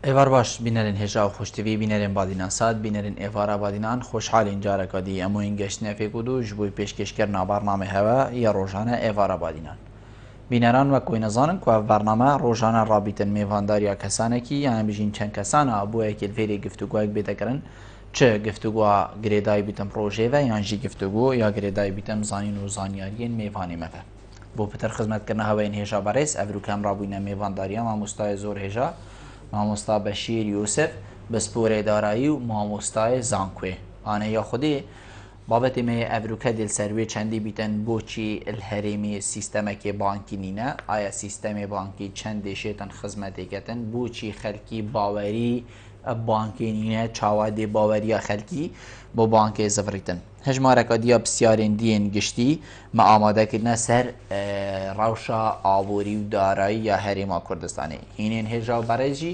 ایوار باش بینرین هجا و خوشتوی بینرین بادینان ساد بینرین ایوارا بادینان خوشحالین جارا کدی امو این گشت نفی کدو جبوی پیشکش کرنا برنامه هوا یا روزانه ایوارا بادینان بینران و کوی نزانن که برنامه روزانه رابطن میوانداریا کسانه کی یعنی بجین چند کسانه ابوه که الفری گفتگوی بیت کرن چه گفتگو گریدای بیتم پروژه و یعنی گفتگو یا گریدای بیتم زانین و زانیارین میوانی مفه بو پتر خدمت کرنا هوا این هجا برس افرو کم رابطن میوانداریا ما مستای زور هجا مامۆستا بەشیر یوسف بەسپۆرەی دارایی و مامۆستای زانکوێ ئانە یا خودێ بابەتی مێ ئەڤروکە دڵسەروێ چەندی بیتەن بۆچی هەرێمی سیستەمەکێ بانکی نینە ئایا سیستەمی بانکی چەندێ شێتەن خزمەتێکەتن بۆچی خەلکی باوەری بانکی نینە چاوادێ باوەریە خەلکی بۆ بانکێ زەڤڕیتن هەژمارەکە دیە پرسیارên دیên گشتی مە ئامادەکردنە سەر ڕەوشە ئابووری و دارایی یا هەرێما کوردستانی هینێن هێژا و بەڕێژی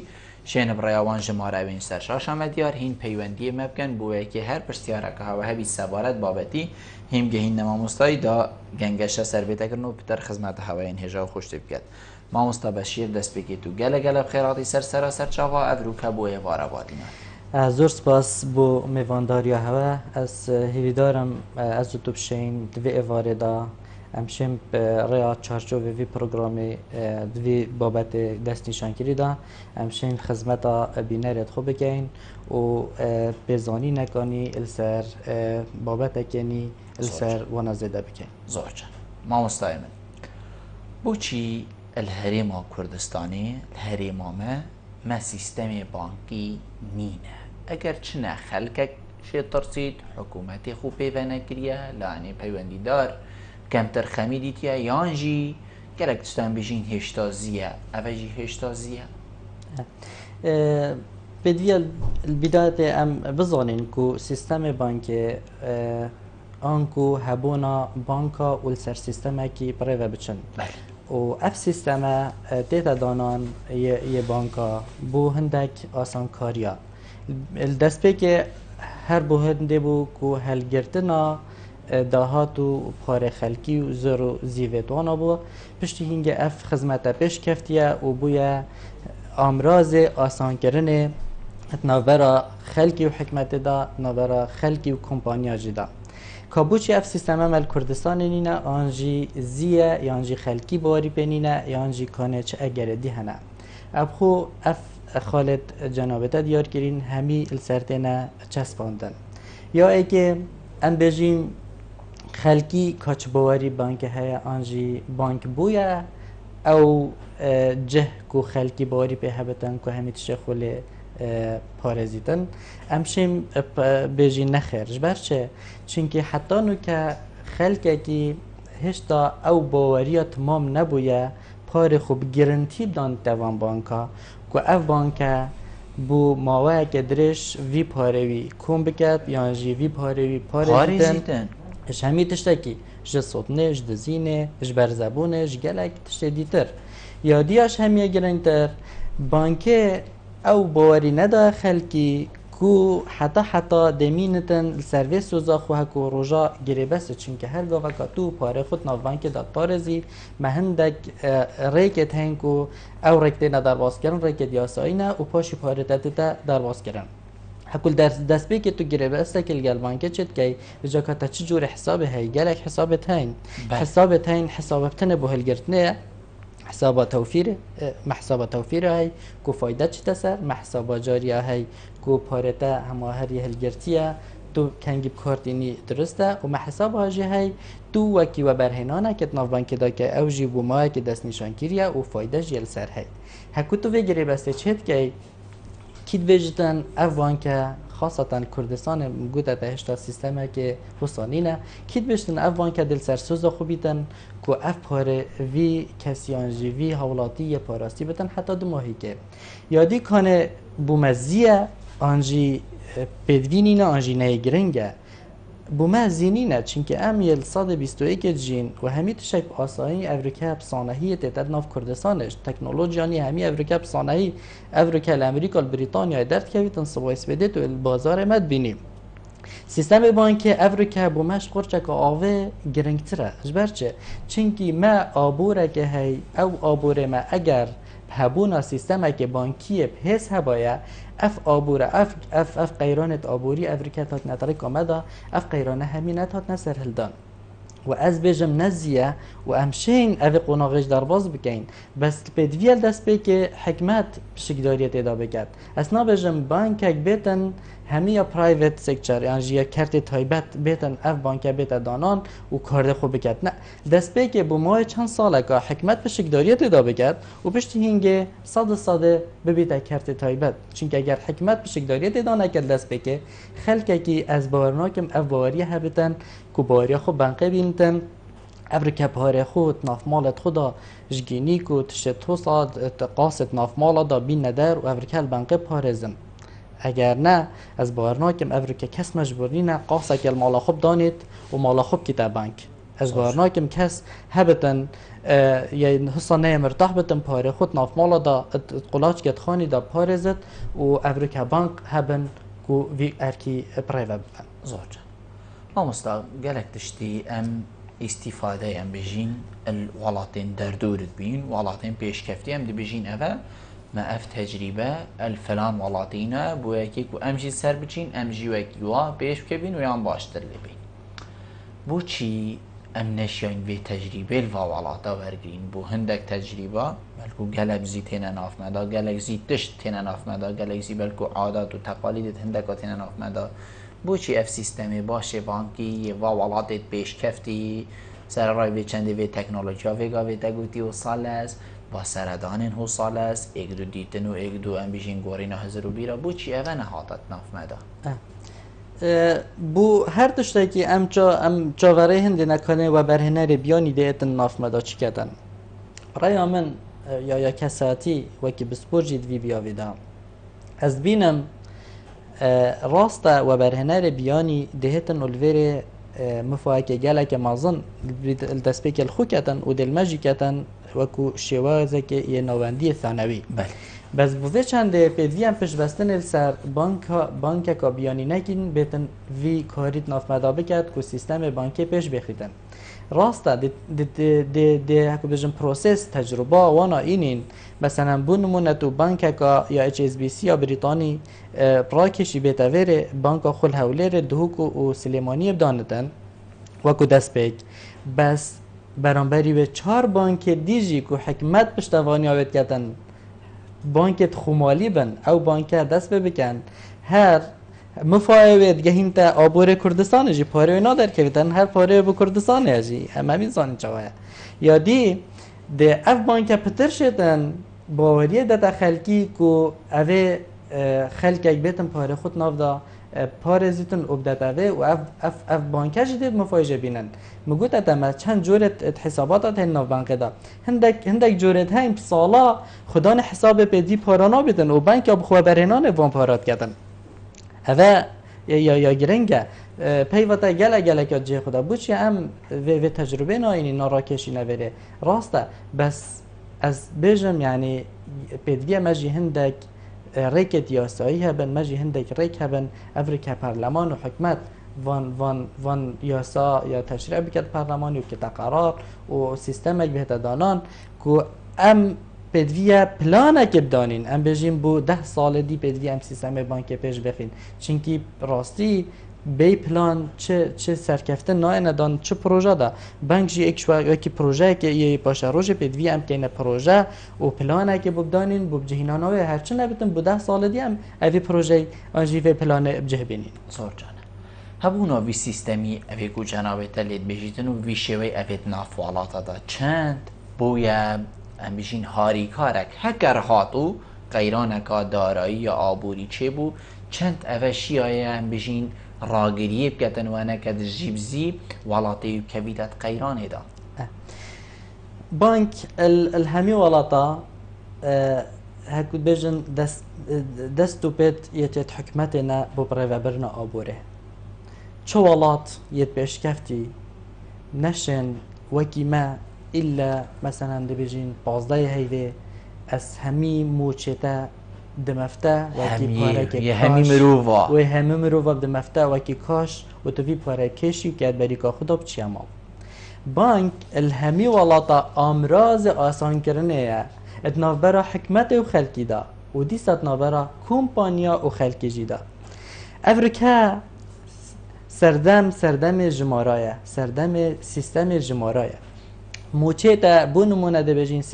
شوێنە بڕێوان ژمارەوێن سەر شاشەمە دیار هین پەیوەندیە مە بکەن بۆ یەکێ هەر پرسیارەکە هەوە هەبی سەبارەت بابەتی هیم گەهین نەمامۆستایی دا گەنگەشە سەربێتەکردن و پتر خزمەتە هەوایەن هێژا و خۆشتێ بکات مامۆستا بەشیر دەست پێکێت و گەلە بخێڕاتی سەرسەرە سەرچاوا ئەڤروکە بۆ ێوارە بادینە زۆر سپاس بۆ میوانداریە هەوە ئەس هیویدارم ئەز و تو بشین دوێ ئێوارێدا ئەمشێم ڕێیا چارچۆڤێ پرۆگرامی دوێ بابەتێ دەستنیشانکریدا ئەمشین خزمەتە بینەرێت خۆ بکەین و پێزانی نەکانی لەسەر بابەتێکێنی لەسەر وەنە زێدە بکەین زۆرچە مامۆستای من بۆچی الهەرێما کوردستانی هەرێمامە ما سیستەمی بانکی نینە ئەگەر چنە خەلکێک شێ ترسید حکوومەتی خوب پێوە نەکریە لاانێ پەیوەندیدار کەمتر خەمی دیتە یانژی گەرەک تشتان بژین هێشتا زیە ئەڤەژی هێشتا زیە بدویە البداية ئەم بزانین کو سیستەمی بانکی ئانکو هەبوونا بانکا و لەسەر سیستەمێکی پڕێوە بچن و ئەف سیستەمە تێتە دانان یە بانکا بۆ هەندێک ئاسانکاریە دەستپێکێ هەر بۆ هەندێ بوو کو هەلگرتنا داهات و پارێ خەلکی و زۆر و زیڤێتوانە بووە پشتی هینگە ئەف خزمەتە پێشکەفتیە و بووە ئامرازێ ئاسانکردنێ ناوبەرە خەلکی و حکمەتێدا ناوبەرە خەلکی و کۆمپانیاژیدا کابوچی اف سیستم عمل کردستان نینه آنجی زیه یانجی خلکی باری پنینه یانجی کانه چه اگردی هنه ابخو اف خالد جنابته دیار کرین همی السرتنه چسباندن یا اگه ام بجیم خلکی کاچ بواری بانک های آنجی بانک بویا او جه کو خلکی باری په هبتن کو همی تشخوله پارزیتن امشیم بیجی نخیر برچه چونکه حتی نو که خلقه که هشتا او باوریه تمام نبویه پار خوب گرنتی بدان دوان بانکا که او بانکا بو ماوه که درش وی پاروی کم بکد یا جی وی پاروی پارزیتن اش همی تشتکی جه صوتنه جه دزینه جه برزبونه جه گلک تشتی دیتر یا دیاش همیه گرنتر بانکه او باوری ندا خلکی کو حتی دمینتن سرویس سوزا خو هکو روژا گیری بسته چونکه هر گاوه که تو پاره خود ناوان که داد پارزی مهندک ریکت هنگو او ریکتی ندار باز کرن ریکت یاسایی نه و پاشی پاره تتا در باز کرن هکول دست بی که تو گیری بسته که الگل بانکه چید که بجا که تا چی جور حسابه هی گلک حسابت هین حسابت هین حسابتنه بو هلگرتنه حساب توفیر محساب توفیر هی کو فایده چی تسر محساب جاریه هی کو پارتا همه هری هلگرتیه تو کنگی بکارتینی درسته و محساب هاجی هی تو وکی و برهنانه که ناف بانکی دا که او جی بوماه که دست نشان کریه و فایده جیل سر هی هکو تو وگری بسته چید که کید ویجتن اوان که خاصتا کردستان گوته تهشتا سیستمه که حسانینه کید بشتن اوان که دل سرسوز خوبیتن که اف پاره وی کسیانجی وی حولاتی پاراستی بتن حتی 2 ماهی که یادی کانه بومزیه آنجی پیدوینینه آنجی نهگرنگه بومزینینه چونکه امیل 121 جین و همی تشک آسانی افریقا بسانهی تیتد ناف کردستانش تکنولوژیانی همی افریقا بسانهی افریقا الامریکا بریتانیا درد که ویتن سوایس بده تو بازار مد بینیم سیستم بانکی افریقا بومش قرچک آوه گرنگتره جبرچه چونکه ما آبوره که هی او آبوره ما اگر هبونا سیستم که بانکی بهس هبایا اف آبوره اف قیرانت آبوری افریکت هات نترک آمده اف قیرانه همینت هات نسر هلدان و از بجم نزیه و امشین اوی قناغش در باز بکن بس بدویل دست به که حکمت شکداریت ادا بکد اسنا بجم بانک بیتن همه یا پرایوت سکتر یعنی جیا کرت تایبت بیتن اف بانک بیت دانان و کار خوب بکد نه دست به که با ماه چند ساله که حکمت به شکداریت ادا بکد و پشتی هنگه صد ببیت کرت تایبت چون که اگر حکمت به شکداریت ادا نکرد دست به که خلقه که از باورناکم اف باوریه هبتن که باوریه خوب بانقه بینتن افریکا پاره خود ناف مالت خدا جگینی کو تشت حصاد قاست ناف مال دا بین ندار و افریکا البنقه پارزن اگر نه از باورناکم افریکا کس مجبوری نه قاسه که المالا خوب دانید و مالا خوب کتا بانک از باورناکم کس هبتن یا حصا نه مرتاح بتن پاره خود ناف مالا دا قلاج کت خانی دا پارزت و افریکا بانک هبن کو وی ارکی پرایو ببن زوج ما مستا قالك تشتي ام استفاده ام بجين الولاتين دردورت بين ولاتين بيش كفتي ام دي بجين افا ما اف تجربه الفلان ولاتينا بويكي و ام جي سر بجين ام جي وكيوا بيش كبين ويان باشتر لبين بو چي ام نشين في تجربه الولاتا ورگرين بو هندك تجربه بلكو قالك زيتين ناف مدا قالك زيتش تين ناف مدا قالك زي بلكو عادات و تقاليد هندك تين ناف مدا بوچی اف سیستمی باشه بانکی و ولادت پیش کفتی سر رای به چندی و تکنولوژی ها وگا و تگوتی و سال است و سردانین هو سال است ایک دو دیتن و ایک دو ام بیشین گورین هزار و بیرا بوچی اوه نهاتت ناف مدا بو هر تشتی که ام چاوره هندی نکنه و برهنه ری بیانی دیتن ناف مدا چی کدن رای آمن یا کساتی وکی بسپور جید وی بیا ویدا از بینم راسته و برهنه بیانی دهتن الویر مفاهکه گله که مازن دست پیک الخو کتن و دلمجی کتن وکو شوازه که یه نواندی ثانوی بله بس بوده چنده پیدوی هم پش بستن سر بانک که بیانی نکین بیتن وی کاریت ناف مدابه کرد که سیستم بانکی پیش بخیدن راسته ده هکو بجن پروسس تجربه وانا اینین مثلا بو نمونه تو بانک یا HSBC یا بریتانی پراکشی بیتاویر بانک خل هولیر دهوکو و سلیمانی بداندن وکو دست پیک بس برانبری به 4 بانک دیجی که حکمت پشتوانی آوید کتن بانکت خمالی بن او بانک دست بکن هر مفاوض گهیم تا آبور کردستان جی پاره نادر کردن هر پاره به کردستان جی همین زانی چواه یا دی ده اف بانک پتر شدن باوریه ده خلکی کو اوه خلک اگ بیتن پاره خود نافدا پاره زیتن ابدت اوه و اف بانک جدید مفاوضه بینن مگوت اتما چند جورت حسابات هن ناف بانک دا هندک جورت هم سالا خدان حساب پیدی پارانا بیدن و بانک اب خواه برهنان وان پارات کردن هوا یا گرنگه پیوتا گله که جه خدا بوچی هم و تجربه ناینی ناراکشی نوره راسته بس از بیجم یعنی پیدوی مجی هندک ریکت یاسایی هبن مجی هندک ریک هبن افریکا پارلمان و حکمت وان یاسا یا تشریع بکد پارلمانی و که قرار و سیستمک بهت دانان که ام پدویه پلانه که بدانین ام بجیم بو 10 سال دی پدویه ام سیستم بانک پیش بخین چونکی راستی بی پلان چه سرکفته نه ندان چه پروژه ده بانک جی یک پروژه که یه باشه روز پدویه ام که پروژه و پلانه که بدانین بو جهینانه هرچه نبتن بو 10 سال دی ام اوی پروژه آنجی و پلانه بجه بینین زور جانه هبونا وی سیستمی اوی گو جنابه تلید بجیدن و وی شوی اوی نافوالاتا دا چند بویا ام بجین هاری کارک هکر هاتو قیرانکا دارایی یا آبوری چه بو چند اوشی آیا ام بجین راگریه بکتن و نکد جیبزی ولاتی کبیدت قیرانه دا بانک الهمی ولاتا هکو بجن دستو پیت یتیت حکمتنا ببره برنا آبوره چه ولات یت پیش کفتی نشن وکی ما إلا مثلا دبيجين بازداي هيدي أس همي موچتا دمفتا وكي بارك همي مروفا وهمي مروفا بدمفتا وكي كاش وتبي باركشي كاد بريكا خدا بچياما بانك الهمي ولاتا أمراض آسان كرنه اتنافبرا حکمت و خلقی دا و دیست اتنافبرا کمپانیا و خلقی جی دا افریکا سردم جمارایه سردم سیستم جمارایه موچه تا بو نمونه ده بجین $3000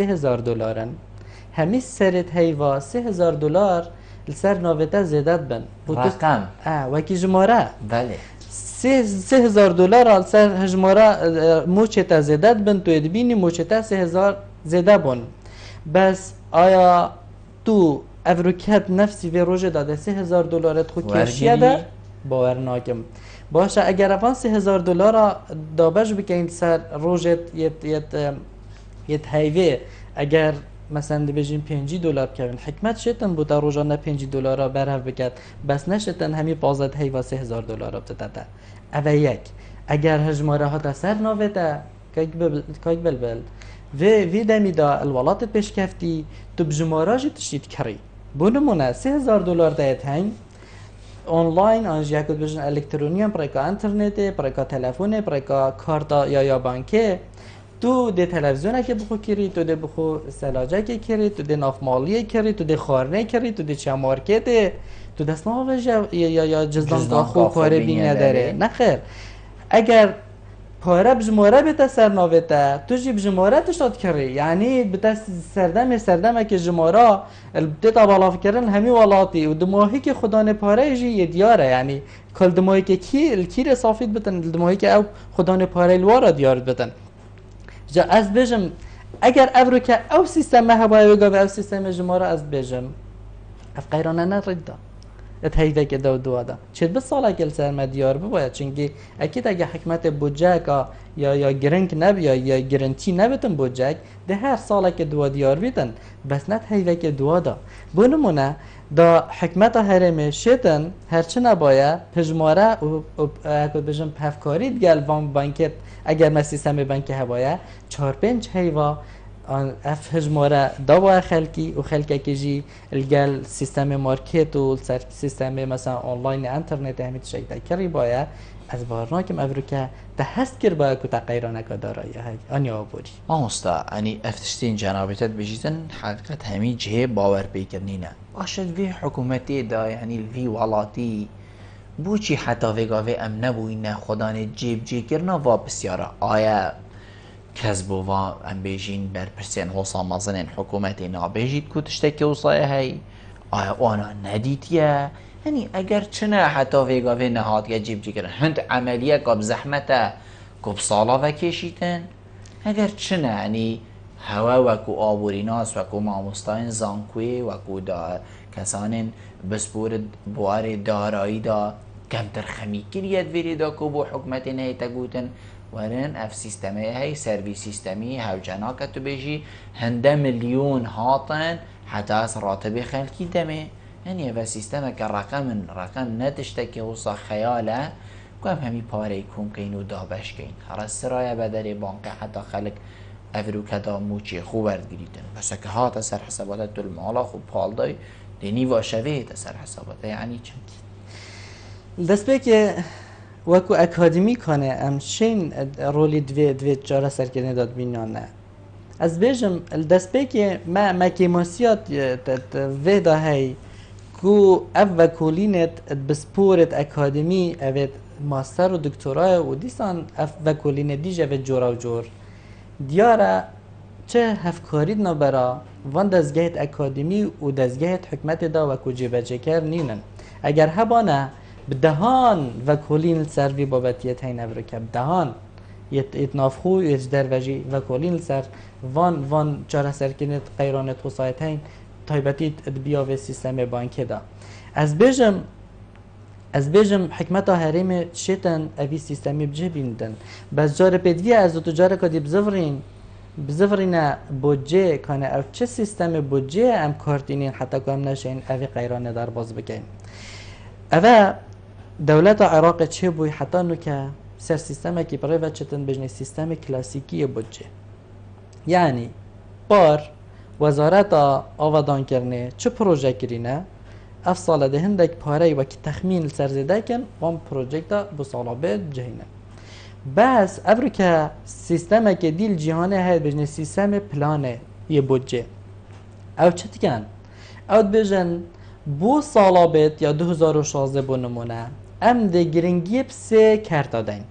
همی سرت هیوا $3000 لسر ناویتا زیدت بن رقم وکی جماره بله $3000 لسر هجماره موچه تا زیدت بن تو ادبینی موچه تا 3000 زیده بن بس آیا تو افروکت نفسی و روژه داده $3000 خود کشیه ده باور ناکم باشه اگر افان $3000 دابش بکنید سر روژت یت هیوه اگر مثلا بجیم $5 بکن حکمت شتن بود روزانه $5 بره بکد بس نشتن همی پازد هیوا $3000 بتده اوه یک اگر هجماره ها تا سر ناویده کاک بلبل و وی دمی دا الولات پیش کفتی تو بجماره جی تشتید کری بونمونه $3000 دایت هنگ آنلاین آنجا یکود بجن الکترونی هم پرکا انترنته پرکا تلفونه پرکا کارتا یا بانکه تو ده تلویزیون که بخو کری تو ده بخو سلاجه که کری تو ده نافمالیه کری تو ده خارنه کری تو ده چمارکته تو دست ناوجه یا جزدان کا خوب پاره بینه داره نخیر اگر پاره بجماره بیتا سر ناویتا تو جی بجماره تشتاد کری یعنی بیتا سردم که جماره بیتا بالا فکرن همی والاتی و دماهی که خدا پاره جی یه دیاره یعنی کل دماهی که کی صافید بتن دماهی که او خدا پاره الوارا دیار بتن جا از بجم اگر افرو که او سیستم هوایی وگا به او سیستم جماره از بجم اف قیرانه نرده ات هیده که دو دا چید بس ساله که سرمه دیار بباید چونکه اکید اگه حکمت بوجک یا گرنگ نب یا گرنتی نبتن بوجک ده هر ساله که دو دیار بیتن بس نت هیده که دو دا بونمونه دا حکمت هرمه شیطن هرچه نباید پجماره و اکو بجم پفکارید گل بانکت اگر ما سیستم بانک هوایه 4-5 هیوا اف هجماره دوا خلقی و خلقی که جی الگل سیستم مارکت و سیستم مثلا آنلاین انترنت همین شکل کری باید از بارناکم افریقا تحست کر باید که تغییرانه که دارایی آنیا بودی ماستا انی افتشتین جنابیتت بجیتن حقیقت همین جه باور بیکرنینه باشد وی حکومتی دا یعنی وی ولاتی بوچی حتی وگاوه ام نبوینه خدانه جیب کرنا و بسیاره آیا کذبو و ام بیجین بر پرسین حوصا مزنین حکومتی نابیجید که تشتکی وصایه هی آیا آنا ندیتیه یعنی اگر چنه حتی وگاوه نهاد یا جیب کرن هند عملیه کب زحمته کب سالا و کشیتن اگر چنه یعنی هوا وکو آبوریناس وکو ماموستاین زانکوی وکو دا کسانین بسپورد بوار دارایی دا کمتر خمی کریت ویری دا که بو حکمتی نهیتا گوتن ورن اف سیستمی هی سروی سیستمی هاو جنا کتو بیجی هنده ملیون هاتن حتی از راتب خلکی دمه یعنی اف سیستم که رقم نتشتکی وصا خیاله کم همی پاره کن کین و دابش کین هر سرای بدر بانک حتی خلق افرو کدا موچی خوب ورد گریتن بس که ها تا سر حسابات دل مالا خوب پال دای دینی و شوه تا سر حسابات یعنی چند دست به که وکو اکادمی کنه امشین رولی دوی جاره سرکنه داد بینان نه از بیجم دست به که ما کیماسیات وی دا هی کو اف وکولینت بسپورت اکادمی اوید ماستر و دکترای و دیسان اف وکولینت دیجه و جورا و جور دیاره چه هفکارید نبرا وان دزگهت اکادمی و دزگهت حکمت دا و کجی بچه کر نینن اگر هبانه بدهان و کلین سر وی بابتیت هین افریقا بدهان یت نافخو یت دروجی و کلین سر وان چاره سرکنت قیرانت خصایت هین تایبتیت بیا و سیستم بانکی دا از بیجم حکمت هریم شیطن اوی سیستمی بجه بیندن بس جار پیدوی از دو جاره کدی بزفرین بودجه کنه او چه سیستم بودجه ام کارتینین حتی کم نشین اوی قیرانه در باز بکن اوه دولت عراق چه بوی حتی نو که سر سیستم که برای وچتن بجنه سیستم کلاسیکی بودجه یعنی بار وزارت آوادان کرنه چه پروژه کرینه اف ساله ده هندک پاره و که تخمین سرزده کن وان پروژه دا بو ساله بید جهینه بس افرو که سیستم که دیل جهانه هید بجنه سیستم پلانه یه بودجه او چت کن او بجن بو سالا بیت یا 2016 بو نمونه ام ده گرنگی بسه کرت دادن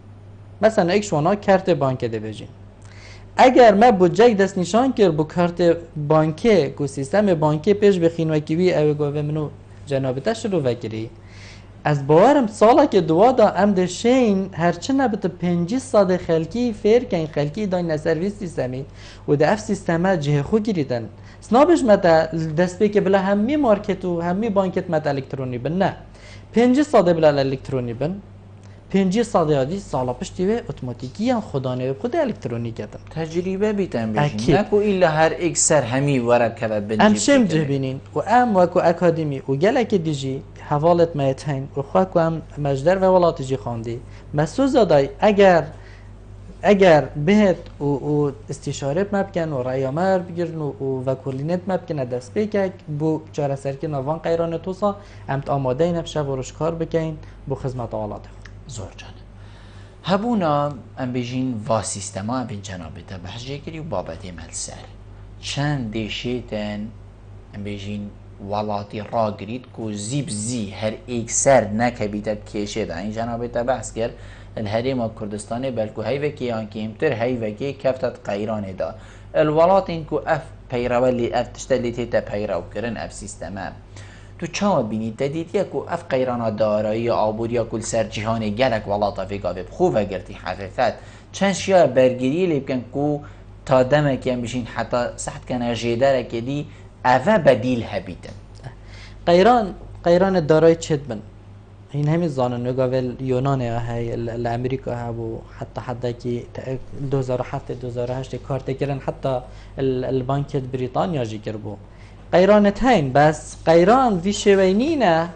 مثلا ایک شونا کرت بانک ده بجین اگر ما بودجه دست نشان کرد بو کارت بانکی کو سیستم بانکی پیش بخین و کیوی او گوه منو جنابتا شروع وکری از باورم سالا که دوا دا ام دشین هرچه نبت 500 خلکی فیر کن خلکی داین سرویس سیستمی و ده اف سیستمه جه خو گریدن سنابش متا دست بی که بلا همی مارکت و همی بانکت متا الکترونی بن نه 500 بلا الکترونی بن 500 یادی سالا پشتی و اتوماتیکی هم خدانه خود الکترونیک کردن تجربه بیتن بشین نکو ایلا هر اکسر همی ورد که بنجیب ام شم جبینین و ام وکو اکادمی و گلک دیجی حوالت میتین و خواهد که هم مجدر و ولاتی جی خواندی مسوز دای اگر بهت و استشاره مبکن و رایامر بگیرن و وکولینت مبکن دست بیکک بو چاره سرکی نوان قیران توسا امت آماده این افشه بروش کار بکن بو خدمت آلاده زور جان هبونا ام بجین و سیستما ام بین جنابه تا بحجه کری و بابده ملسر چند دیشیتن ام بجین ولاتی را گرید که زیب زی هر ایک سر نکبیتت کشه دا این جنابه تا بحث کرد الهرم کردستان بلکو هی وکی آنکیمتر هی وکی کفتت قیران دا الولات این که اف پیرولی اف تشتلی تیتا پیرو کرن اف سیستما تو چا بینید دادید یک اف قیران دارایی آبود یا کل سر جهان گلک ولاتا فی گاوی خوب گرتی حقیقت چند شیا برگیری لیبکن کو تا دمه که بشین حتی صحت کنه جیدره که دی اوه بدیل هبیتن قیران دارایی چید بن این همین زانن نگاول یونان های الامریکا ها و حتی که 2007 2008 کارت کردن حتی البانک بریتانیا جی کربو قیران تاین بس قیران وی شوینی نه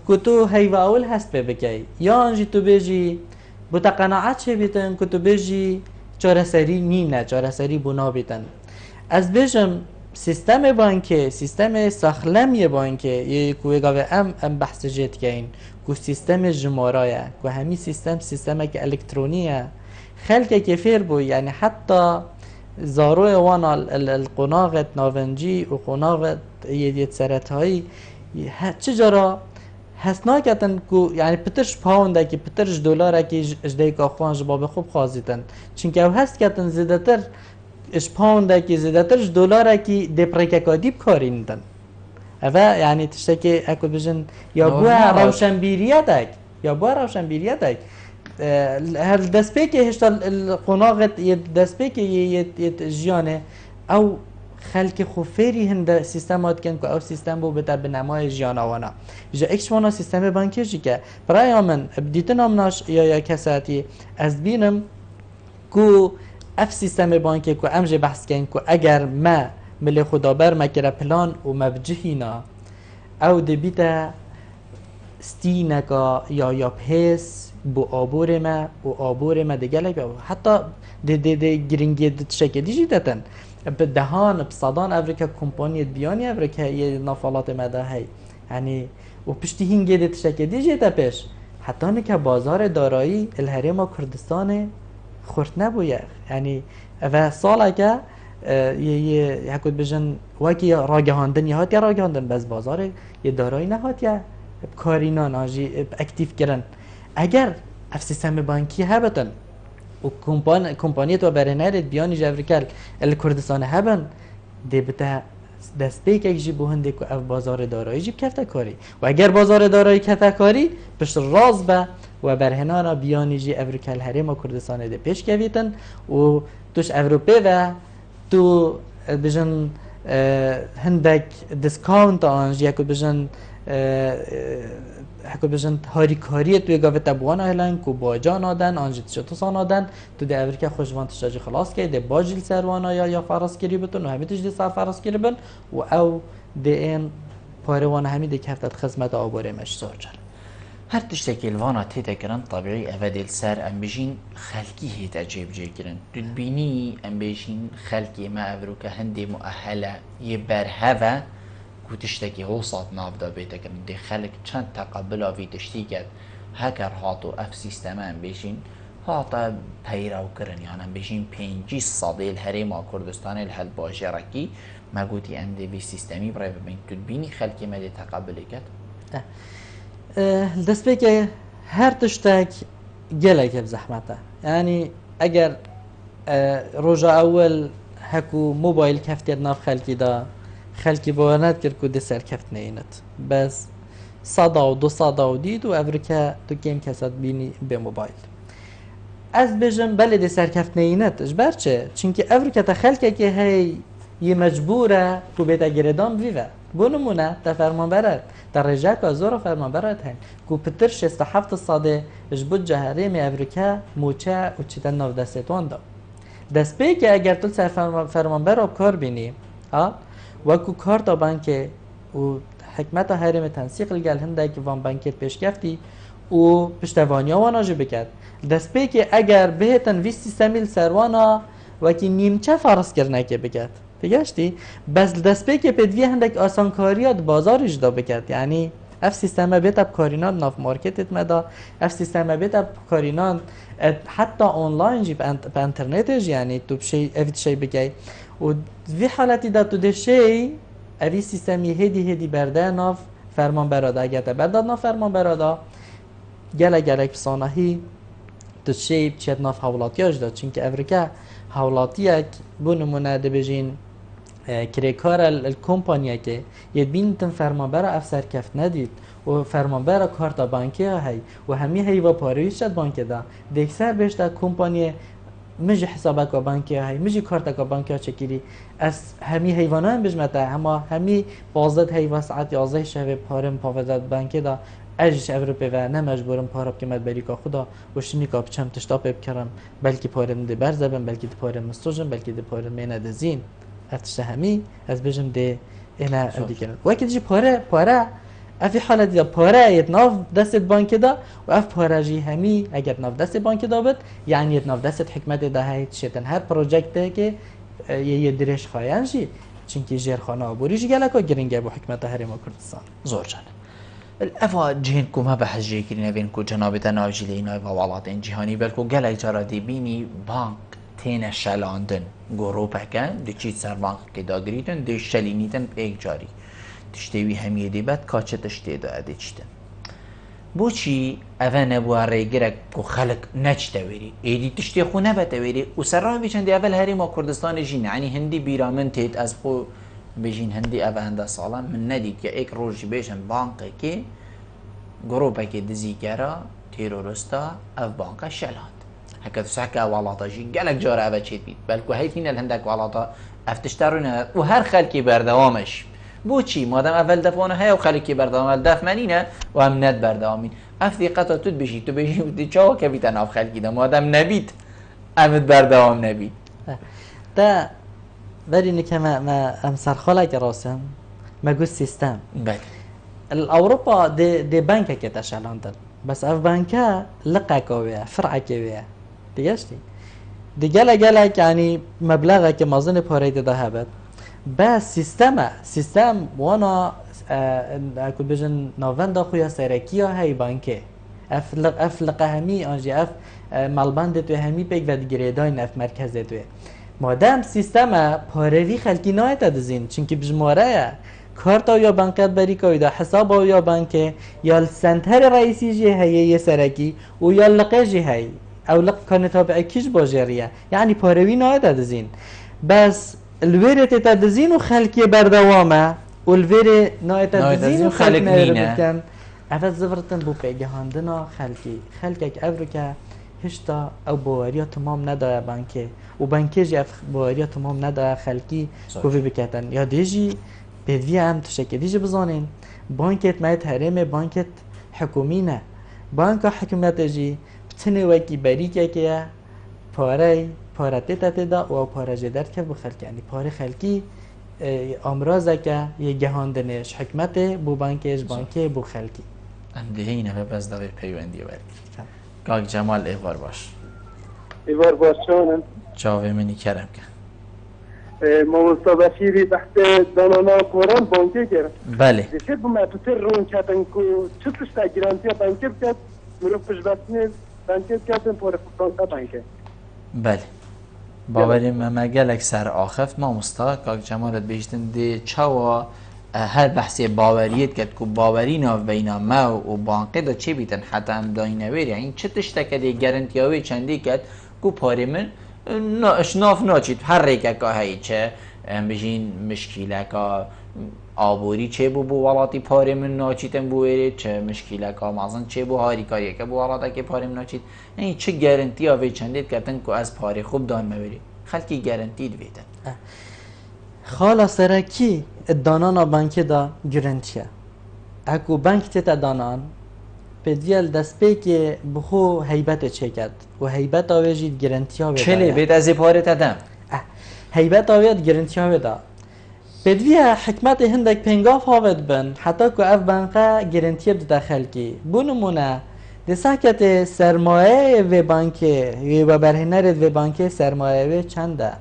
که تو هیو اول هست بکی یا انجی تو بجی بوتا قناعت چه بیتن که تو بجی چاره سری نی نه چاره سری بنا بیتن از بجم سیستم بانکی سیستم ساخلمی بانکی یه کوی گاوه ام بحث جد کین کو سیستم جمارایه کو همی سیستم که الکترونیه خلق که فیر بو یعنی حتی زاروی وانا القناغت ناونجی و قناغت یه سرت هایی چه جرا هسنا کتن کو یعنی پترش پاونده که پترش دلاره که اجده که اخوان جباب خوب خوازیتن چونکه او هست کتن زیده تر اش پاونده که زیده ترش دلاره که دپریکه کادیب کاری ندن اوه یعنی تشته که اکو بجن یا بوه روشنبیریتک هر دست پی که هشتا القناغت یه دست پی که یه جیانه او خلق خوفری هنده سیستم هات کن که او سیستم بو بتا بنمای جیانه وانا جا اکشوانا سیستم بانکی جی که برای من بدیتن امناش یا کساتی از بینم که اف سیستم بانکی که امجه بحث کن که اگر ما ملی خدا بر مکره پلان و مبجهینا او ده بیتا ستینکا یا پیس بو آبور ما و آبور ما ده گلک حتی ده گرینگی ده تشکه دیجی دتن بدهان بصدان افریکا کمپانیت بیانی افریکا یه نافالات مده هی یعنی و پشتی هنگی ده تشکه دیجی ده پیش حتی نکه بازار دارایی الهرم کردستان خورد نبویه یعنی و ساله که یه کد بجن وکی راگهاندن یا هات راگهاندن بس بازار یه دارایی نهات یا کارینا ناجی اکتیف کردن اگر اف سیستم بانکی هبتن و کمپانیت و برهنرت بیانی جافریکال الکردستان هبن دی بتا دست پیک اگجی بوهنده که اف بازار دارایی جیب کفته کاری و اگر بازار دارایی کفته کاری پشت راز به و برهنانا بیانی جی افریکال هرم کردستان دی پیش کویتن و توش اوروپی و تو بجن هندک دیسکاونت آنج یا که بجن حکو بجن هاری کاریه توی گاوه تبوان هلن که باجان آدن آنجی تشتوسان آدن تو ده امریکا خوشوان تشتاجی خلاص که ده باجیل سروانا یا فرس کری بتون و همه تش ده سر فرس کری بن و او ده این پاروان همه ده کفتت خدمت آباره مشتار جن هر تشتكي الوانا تيتا كرن طبيعي افادي السار ام بيجين خلقي هيت اجيب جي كرن تدبيني ام بيجين خلقي ما افروكا هندي مؤهلة يبر هذا كو تشتكي غوصات نافدا بيتا كرن دي خلق چند تقبلا في تشتيكت هكر هاتو اف سيستم ام بيجين هاتا پیرو کرن یعنی بجین 5 ساده الهرم کردستان الهل باجرکی مگوتی ام دی وی سیستمی برای ببین تو بینی خلکی مدی تقبل کرد دەست پێکە هەر تشتێک گەلێک هەب زەحمەتە ینی ئەگەر ڕۆژە ئەوەل هەکو مۆبایل کەفتێت ناف خەلکیدا خەلکی بۆ نەتکرد و دەسەر کەفتنێنێت بەس سادا و دو سادا و دید و ئەڤریکە تو کێم کەسەت بینی بێ مۆبایل ئەس بێژم بەلێ دەسەر کەفتنێنێت ژبەر چێ چونکی ئەڤریکەتە خەلکێکی هەی یه مجبوره کو بێتە گرێدان بیڤە بۆ نمونە تە فەرمانبەرەت تە ڕێژاکە زۆرە فەرمانبەرەت هەن کو پتر 67 سادێ ژ بۆ جەهرێمی ئەڤریکا موچە و چیتە ناو دەستێتواندا دەستپێکە ئەگەر تو سەر فەرمانبەرە کار بینی وەکو کارتا بانکێ و حکمەتە هەرێمە تەنسیق لەگەل هەندێکی وان بانکێت پێشکەفتی و پشتەوانیا واناژی بکات دەستپێکێ ئەگەر بهێتن وی سیستەمیل سەروانە وەکی نیمچە فارسکردنەکێ بکات تگەشتی بەس دەستپێکێ پێدویە هەندێک ئاسانکاریات بازاریشدا بکات یعنی ئەف سیستەمە بێتە بکارینان ناف مارکێتت مەدا ئەف سیستەمە بێتە بکارینان حتا ئۆنلاینجی بە ئەنتەرنێتێژ یعنی تو بشەی ئەویت شەی بکەی و وی حالەتیدا تو دەشەی ئەوی سیستەمی هێدی بەردە ناف فەرمانبەرەدا ئەگەتە بەردە ناف فەرمانبەرەدا gelek pisanahi tu şey çet nav hawlatiyaj da çünkü Afrika hawlatiyek bu numune dibêjin kirêkara el kompanyeke yedbînitin fermanbera ev serkeft nedît û fermanbera karta bankiya hey û hemî heyva pareyî şet bankê da dekser bêj da kompanyê min jî hesabeka bankiya hey min jî karteka bankiya çekirî ez hemî heyvanan bijme te hema hemî 15 heyva saet 11 şevê parim pavedat bankê da اجش اروپا و نه مجبورم پارم که مد بریکا خدا و شنی کاب چم تشتا پیب کردم بلکه پارم دی برزبم بلکه دی پارم مستوجم بلکه دی پارم مینه دزین افتش همی از بجم دی اینا دیگه وقتی جی پاره افی حالت یا پاره یت ناف دست بانک دا و اف پاره جی همی اگر ناف دست بانک دا بد یعنی یت ناف دست حکمت دا هیت شتن هر پروژکت که یه درش خواهان جی چونکی جرخانه آبوریش گلکا گرینگه با حکمت هرما کردستان زور جانه الافا جهن کو ما بحث جي كرينا بين كو جنابتا ناجلي نايفا والاتين جهاني بلكو قال اجارة دي بيني بانك تينا شلاندن غروبا كان دي چيت سر بانك كدا گريتن دي شلينيتن بيك جاري تشتوي هميه دي بات كاچه تشتي دا ادي چتن بوچي اوه نبوه ريگرك كو خلق نچتويري ايدي تشتي خو نبتويري و سران بيچن دي اول هري ما كردستان جين يعني هندي بيرامن تيت از خو بجین هندی اوه هنده سالان من ندید که ایک روزی بیشن بانقی که گروپه که دزیگره تیرورستا او بانقه شلاند هکا تسحکه والاتا جی گلک جاره اوه چید بید بلکو هیفین الهندک والاتا افتشترونه و هر خلکی بردوامش بو چی مادم اول دفعانه های و خلکی بردوام دف منینه و هم ند بردوامین افتی قطع تود بشید تو بشید و دی چاوا که بیتن اف خلکی ده مادم نبید امد بردوام نبید ده برینی که ما امسر خاله راسم ما گوش سیستم بله الأوروبا دي بنكة كده شالندن بس اف بنكة لقا كوية فرع كوية ديشتي دي جالك يعني مبلغه که مازن پاريد ده هبت بس سيستم وانا اكل بجن نوفندا خويا سيركيا هاي بنكة اف لقا همي انجي اف مالبند تو همي بيك ود گريداين اف مركز تو مادام سیستم پاروی خلکی نایت دزین چونکی بجماره کارتا یا بانکت بریکا یا حساب یا بانک یا سنتر رئیسی جی هیه یه سرکی و یا لقه جی هی او لق کان تابع کیش باجریه یعنی پاروی نایت دزین بس الویره تدزین و خلکی بردوامه و الویره نایت دزین و خلک نایت اول زفرتن بو پیگهاندنا خلکک افریکا هشتا او باوریا تمام نداره بانکه و بانکه جی باوریا تمام نداره خلکی کوفی بکتن یا دیجی بدوی هم تشکل دیجی بزانین بانکت مایت حرمه بانکت حکومی نه بانک حکومت جی بتنه وکی بریکه که پاره تیتا دا و پاره جدر که بخلکی یعنی پاره خلکی امرازه که یه گهاندنش حکمت بو بانکش بانکه بو خلکی ام دهینه بس دوی پیوندی ورد کاک جمال ایوار باش ایوار باش چونن چاوه منی کرم که موستا بشیری تحت دانانا کوران بانکی کرد بله دیشت بوم اتوتر رون کتن که چطورش تا گرانتی بانکی بکد مروف پشبستنی بانکت کردن پر خودان بانکه بله باوری ما گلک سر آخف ما مستا که جمالت بیشتن دی چوا هر بحثی باوریت کد که باوری ناف بینا ما و بانقی دا چی بیتن حتی هم داینه ویری این چه تشتکه دی گرنتیاوی چندی کد که پاری من اشناف ناچید هر ریکه که هایی چه بجین مشکیله که آبوری چه بو ولاتی پاری من ناچیدن بویری چه مشکیله که مازن چه بو هاری کاریه که بو ولاتا که پاری من ناچید این چه گرنتیاوی چندید کردن که از پاری خوب دان مویری خلکی گرنتی دویدن خالا سرکی دانانا بانکی دا گرنتیه اکو بانک تیتا دانان بدیل دست پی که بخو هیبت چکد و هیبت آویجید گرنتی ها بده چلی بید از پاره تدم هیبت آوید گرنتی ها بده بدویه حکمت هندک پنگاف هاود بن حتی که اف بانقه گرنتی بده خلکی بونمونه دساکت سرمایه و بانکه و برهنرد و بانکه سرمایه و چنده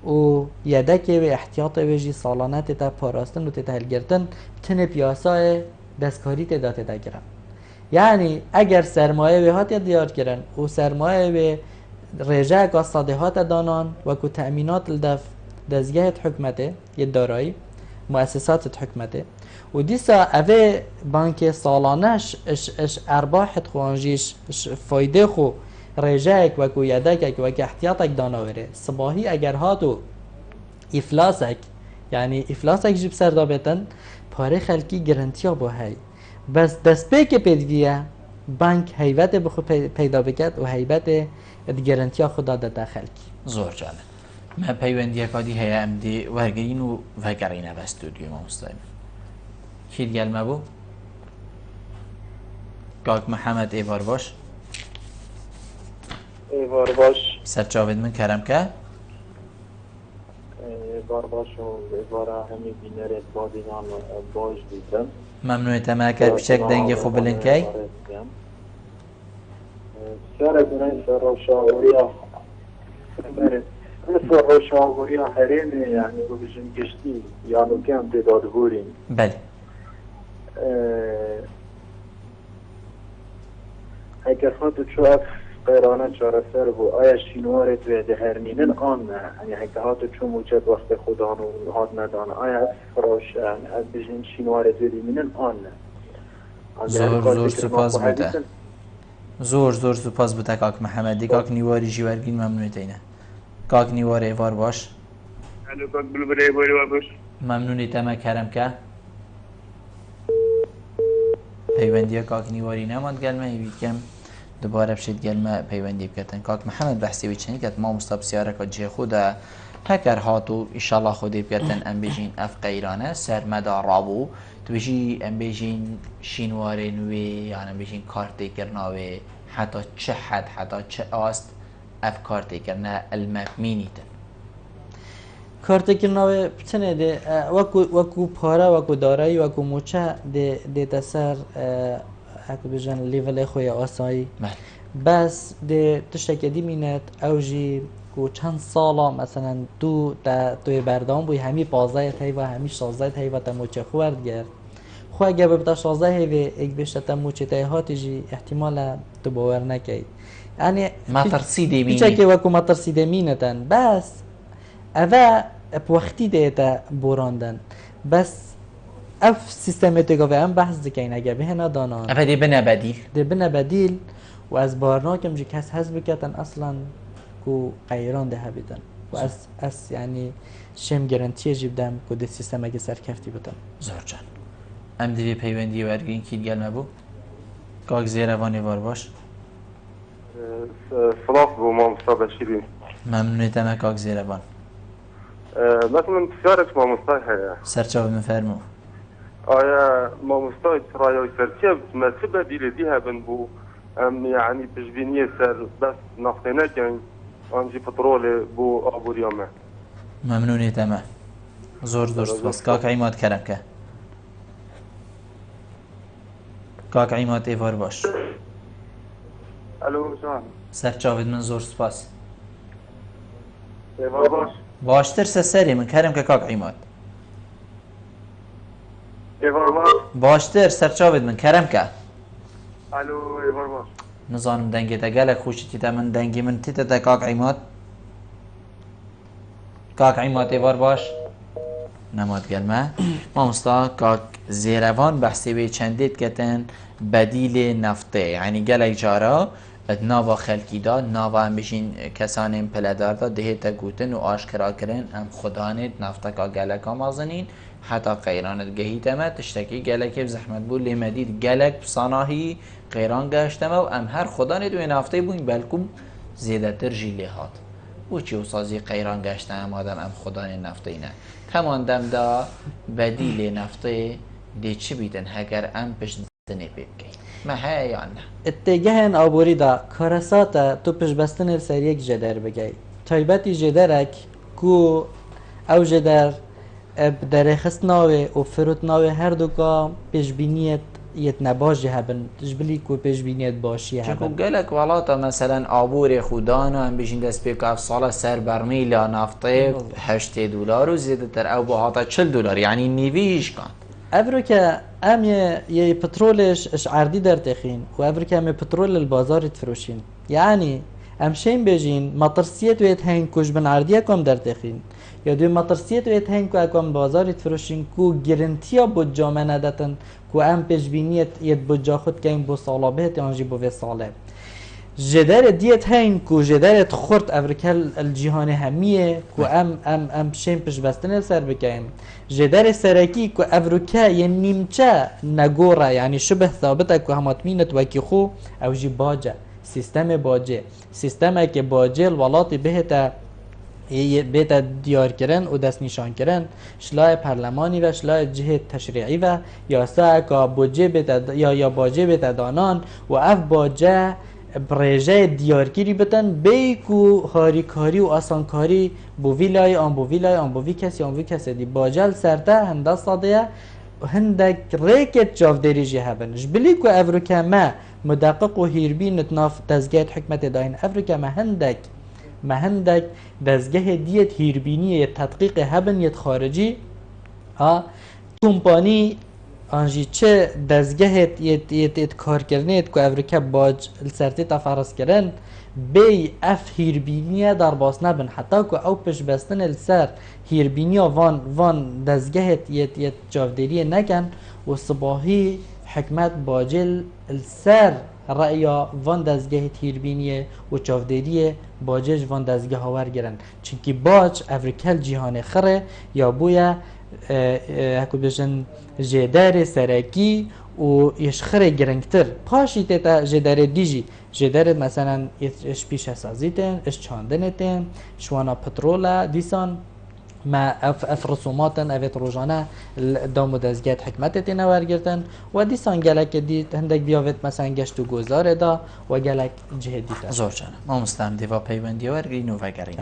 و یدکی و احتیاط ویجی سالانه تا پاراستن و تا هلگرتن تن پیاسای دستکاری تا گرن یعنی اگر سرمایه و هات دیار کرن و سرمایه و رجع که صادحات دانان و که تأمینات الدف دزگاه حکمته یه دارایی مؤسسات حکمته و دیسا اوه بانک سالانش اش ارباحت خوانجیش فایده خو رجعک و که یدک و که احتیاطک داناوره صباحی اگر هاتو افلاسک یعنی افلاسک جب سر دابتن پاره خلکی گرنتیا با هی بس دست که پیدویه بانک هیبت بخو پیدا بکد و هیبت گرنتیا خدا داده خلکی زور جالب ما پیوندی کادی هی ام دی ورگرین و وگرینه به استودیو ما مستقیم کیر گلمه بو کاک محمد ایوار باش ایوار باش سر جاوید من کرم که ایوار باش و ایوار همی بینرت بادینان باش دیدم ممنونیت ما کر بچک دنگی خوب بلنکی سر دنای سر روشاوری سر روشاوری هرینه یعنی رو بشن گشتی یعنی کم تعداد بورین بله اگر خود چو اف قیرانه چاره سر بو آیا شینوار توی دهرمینن آن نه یعنی اگر هاتو چو موجد وقت خودان و هات ندانه آیا اف فراش یعنی از بشن شینوار توی دیمینن آن نه زور سپاس بوده زور سپاس بوده کاک محمدی کاک نیواری جیورگین ممنونیت اینه کاک نیوار ایوار باش الو کاک بلبل ایوار باش ممنونیت ما کرم که پیوندی کاک نیواری نماد گلمه ایوید کم دوباره بشید گلمه پیوندی بکتن کاک محمد بحثی ویچنی کت ما مستاب سیاره که جه خوده هکر هاتو ایشالله خودی بکتن ام بیجین اف قیرانه سرمدا رابو تو بیجی ام بیجین شینواره نوی یعنی بیجین کارتی کرناوی حتی چه حد حتی چه آست اف کارتی کرنه المفمینیتن کارت کرناوی بچنه ده وکو پاره وکو دارایی وکو موچه ده تسر اکو بجن لیول خوی آسایی بس ده تشتک دیمینت اوجی کو چند سالا مثلا توی بردام بوی همی 15 هی و همی 16 هی و تا موچه خورد گرد خو اگه ببتا 16 هی و ایک بیشتر تا موچه تای هاتیجی احتمالا تو باور نکی یعنی ما ترسیده مینی پیچه که وکو ما ترسیده مینتن بس اوه وقتی دیتا براندن بس اف سیستم تگاوه هم بحث دکین اگه به ندانان اف دی بنا بدیل دی بنا بدیل و از بارناکم جی کس هست بکتن اصلا کو قیران ده بیدن و از یعنی شم گرانتی جیبدم کو دی سیستم اگه سرکفتی بودن زور جان ام دی پیوندی ورگین کید گل مبو کاک زیروانی وار باش صلاف بو ما مصطفى شيرين ممنونیت ما کاک زیروان مثلا بسيارة ما مصطفى سرچاو مفرمو آیا ما مصطفى رايو سرچه ما سبب ديها بنبو ام يعني تجبينية سر بس نفتنا كان انجي بترول بو ابو ريامه ممنونیت ما زور سپاس کاک عیماد کرم که کاک عیماد ایوار باش الو جان سرچاوید من زور سپاس ایوار باش باشتر سری من کرم که کاک عیماد ایوار باش باشتر سرچاوید من کرم که الو ایوار باش نظانم دنگی تا گلک خوشی تیتا من دنگی من تیتا تا کاک عیمات کاک عیمات ایوار باش نماد گلمه ما مستا کاک زیروان بحثی به چندید کتن بدیل نفته یعنی گلک جارا ناوا خلکی دا ناوا هم بشین کسان پلدار دا دهیتا گوتن و آشکرا کرن هم خدانید نفته که گلک ها مازنین حتی قیرانت گهیتمه تشتکی گلک زحمت بود لیمدید گلک بساناهی قیران گشتمه و هم هر خدانید و نفته بوین بلکم زیده تر جیلی هات و چی و سازی قیران گشتم آدم هم خدان نفته نه کمان دم دا بدیل نفته دی چی بیدن هگر هم پشت دنی ببگی ما ها یا نه اتجاه آبوری دا کارساتا تو پیش بستن سر یک جدر بگی تایبتی جدرک کو او جدر بدرخست ناوه و فروت ناوه هر دو کا پیش بینیت یت نباش هبن تجبلی کو پیش بینیت باشی چکو هبن گلک والاتا مثلا آبور خودانا هم بیشین دست پیک اف سالا سر برمیل نفته $8 و زیده تر او باهاتا $40 یعنی نیویش کن افرو که ام یه پترولش اش عردی در تخین و افرو که ام پترول البازار تفروشین یعنی ام شین بجین مطرسیت ویت هنگ کش بن عردیه کم در تخین یا دوی مطرسیت ویت هنگ که اکم بازار تفروشین کو گرنتیا بود جامعه ندتن کو ام پیشبینیت یت بود جا خود که این بو سالا بهت یانجی بو ساله جدار دیت هنگ کو جدارت خورد افریکل الجهان همیه کو ام شین پیش بستن سر بکیم جدار سرکی کو افریکا یه نیمچه نگوره یعنی شبه ثابته کو هماتمینت وکی خو او جی باجه سیستم باجه سیستم که باجه الولاتی بهتا بهتا دیار کرن و دست نشان کرن شلای پرلمانی و شلای جهت تشریعی و یا ساکا باجه بهتا یا باجه بهتا دانان و اف باجه برژه دیارگیری بتن بیکو هاریکاری و آسانکاری بو ویلای آن بو ویلای آن بو وی کسی دی باجل سرده هنده ساده هندک ریکت جافدری جی هبن جبلی کو افریکا ما مدقق و هیربین نتناف دزگاه حکمت داین افریکا ما هندک دزگاه دیت هیربینی تدقیق هبن یت خارجی ها کمپانی آنجی چه دزگهت یت کار کردنیت که افریکا باج السرتی تفرس کردن بی اف هیربینیه در باس نبن حتی که او پش بستن السر هیربینیه وان دزگهت یت جافدریه نکن و صباحی حکمت باجل السر رأیا وان دزگهت هیربینیه و جافدریه باجش وان دزگه هاور گرن چونکی باج افریکا جهان خره یا بویا هکو بجن جدار سرکی و یشخره گرنگتر پاشی تیتا جدار دیجی جدار مثلا اش پیش سازیتن اش چاندنتن شوانا پترولا دیسان ما اف رسوماتن اوید روزانه دام و دزگیت حکمتتین ورگرتن و دیسان گلک دید هندک بیاوید مثلا گشت و گذاره دا و گلک جهدی تا زور جانم ما مستم دیوا پیوندی ورگرین و وگرین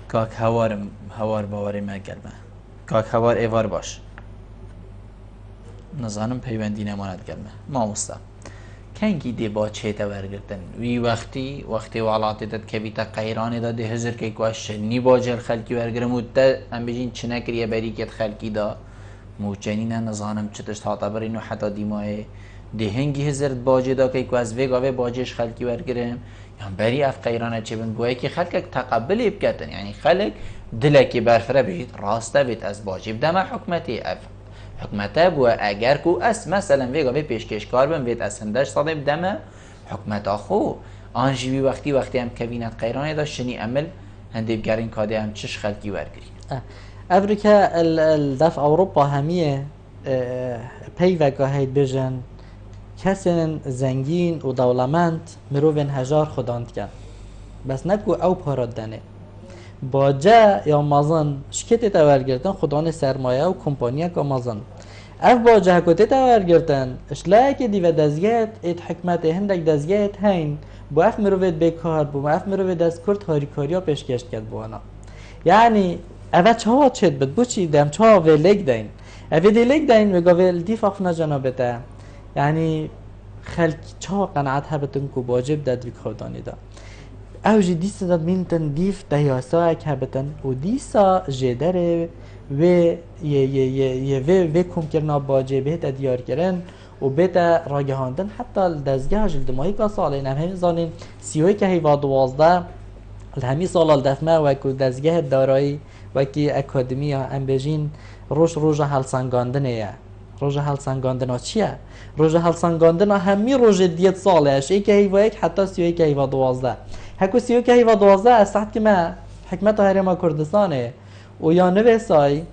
کاک هوار باوری مگلمه کاک هوار ایوار باش نزانم پیوندی نماند گلمه ما مستا کنگی دی با چه تورگرتن وی وقتی والاتی داد که بیتا قیرانی داد هزر که کواش شنی باجر خلکی ورگرم و تا ام بجین چنکریه بریکت خلکی دا موچنین نزانم چتش تاتا برینو حتی دیمای دی هنگی هزر باجه دا که کواز ویگاوه باجش خلکی ورگرم یعنی بری اف قیرانه چه بند بوی که خلک تقبلی بکتن یعنی خلک دلکی برفره بجید راسته بیت از باجی بدم حکمتی اف حکمته بو اگر کو اس مثلا ویگا به پیشکش کار بم وید از هندش صادم دمه حکمت اخو آنجی وقتی هم کبینت قیرانه داشت شنی عمل هندی بگرین کاده هم چش خلکی ورگری افریکا الدف اوروبا همیه پیوکا هید بجن کسین زنگین و دولمند مروین هزار خداند کن بس نکو او پاراد دنه باجه یا مازن شکتی تورگرتن خدان سرمایه و کمپانیه که مازن اف باجه کتی تورگرتن اشلایه که دیو دزگیت ایت حکمت هندک دزگیت هین با اف مروید بیکار بو اف مروید دست کرد هاریکاریا پیشکشت کرد بو انا یعنی اوه چه ها چید بد بو چی دم چه ها ویلگ دین اوه دیلگ دین وگا ویل دیف افنا جنابته یعنی خلق چه ها قناعت هبتن که باجب داد وی خودانی دا اوجی دیسا داد مینتن دیف دهیاسا اک هبتن و دیسا جدره و یه کم کرنا باجه بهت دیار کرن و بیت راگهاندن حتی دزگاه جلدمایی که سالین همین زانین سیوی که هیوا 12 همی سال دفمه و که دزگاه دارایی و که اکادمی ام بجین روز حل سنگاندنه. روز حل سنگاندن چیه؟ روز حل سنگاندن همی روز دیت سالش ای که هیوا یک حتی سیوی که هیوا 12 هکو سیوی که هیوا 12 از که ما حکمت هرما کردستانه و یا نویسای